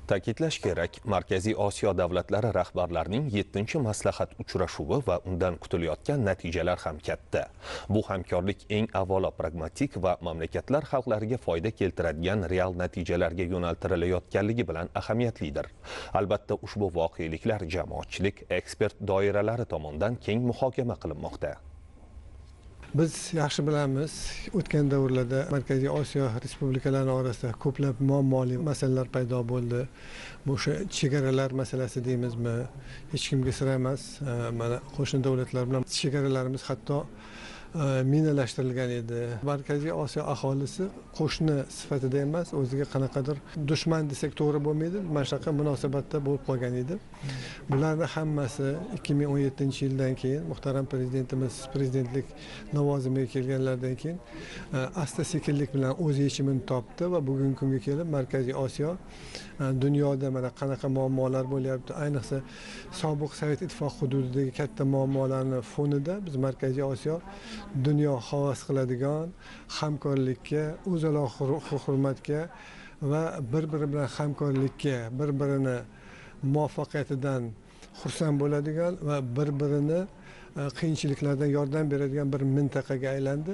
Ta'kidlash kerak, Markaziy Osiyo davlatlari rahbarlarining 7-maslahat uchrashuvi va undan kutilayotgan natijalar ham katta. Bu hamkorlik eng avvalo pragmatik va mamlakatlar xalqlariga foyda keltiradigan real natijalarga yo'naltirilayotganligi bilan ahamiyatlidir. Albatta, ushbu voqeliklar jamoatchilik, ekspert doiralari tomonidan keng muhokama qilinmoqda. Biz yaxshi bilamiz, o'tgan davrlarda Markaziy Osiyo respublikalari orasida ko'plab muammoli masalalar paydo bo'ldi. Bu chegaralar masalasi deymizmi? Hech kimga sir emas. Mana qo'shni davlatlar bilan chegaralarimiz hatto minalashtirilgan edi. Markaziy Osiyo aholisi qo'shni sifatida emas, o'ziga qanaqadir dushman desak to'g'ri bo'lmaydi, mana shunaqa munosabatda bo'lib qolgan edi. Bularning hammasi 2017-yildan keyin muhtaram prezidentimiz prezidentlik lavozimiga kelganlardan keyin asta-sekinlik bilan o'z yechimini topdi va bugungi kunga kelib Markaziy Osiyo dunyoda mana qanaqa muammolar bo'lyapti, ayniqsa sobiq Sovet ittifoqi hududidagi katta muammolarning fonida biz Markaziy Osiyo dunyo havas qiladigan hamkorlikka, o'zaro hurmatga va bir-biri bilan hamkorlikka, bir-birini muvaffaqiyatidan xursand bo'ladigan va bir-birini qiyinchiliklardan yordam beradigan bir mintaqaga aylandi,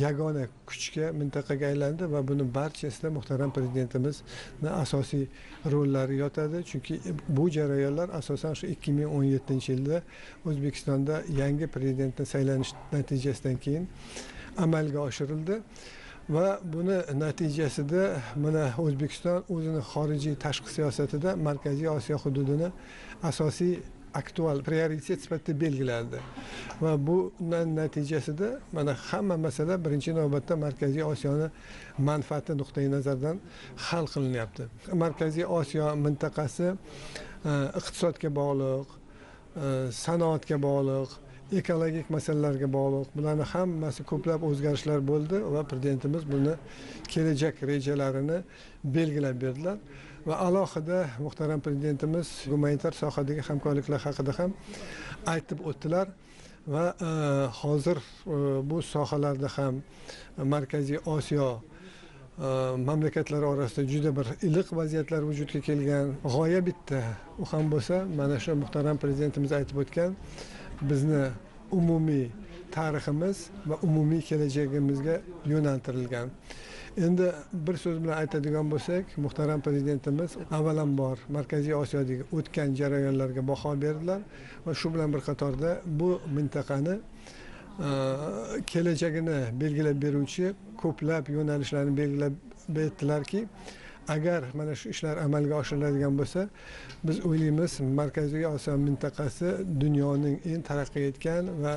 yagona kuchga mintaqaga aylandi va buni barchasida muhtaram prezidentimizning asosiy rollari yotadi. Chunki bu jarayonlar asosan shu 2017-yilda O'zbekistonda yangi prezidentning saylanish natijasidan keyin amalga oshirildi. Va buni natijasida mana O'zbekiston o'zini xorijiy tashqi siyosatida Markaziy Osiyo hududini asosiy aktual prioritet sifatida belgiladi. Va bu natijasida mana hamma masala birinchi navbatda Markaziy Osiyoni manfaati nuqtai nazaridan hal qilinyapti. Markaziy Osiyo mintaqasi iqtisodga bog'liq, sanoatga bog'liq, ekologik masalalarga bog'liq. Bularning hammasi ko'plab o'zgarishlar bo'ldi va prezidentimiz buni kelajak rejalarini belgilab berdilar. Va alohida muhtaram prezidentimiz gumanitar sohadagi hamkorliklar haqida ham aytib o'tdilar va hozir bu sohalarda ham Markaziy Osiyo mamlakatlari orasida juda bir iliq vaziyatlar vujudga kelgan. G'oya bitta, u ham bo'lsa mana shu muhtaram prezidentimiz aytib o'tgan bizni umumiy tariximiz va umumiy kelajagimizga yo'naltirilgan. Endi bir so'z bilan aytadigan bo'lsak, muhtaram prezidentimiz avvalambor Markaziy Osiyodagi o'tgan jarayonlarga baho berdilar va shu bilan bir qatorda bu mintaqani kelajagini belgilab beruvchi ko'plab yo'nalishlarni belgilab berdilarki, agar mana shu ishlar amalga oshiriladigan bo'lsa, biz o'ylaymiz Markaziy Osiyo mintaqasi dunyoning eng taraqqiy etgan va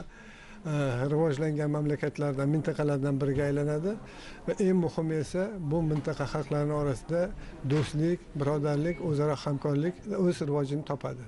rivojlangan mamlakatlardan, mintaqalardan biriga aylanadi va eng muhimi esa bu mintaqa xalqlari orasida do'stlik, birodarlik, o'zaro hamkorlik o'z rivojini topadi.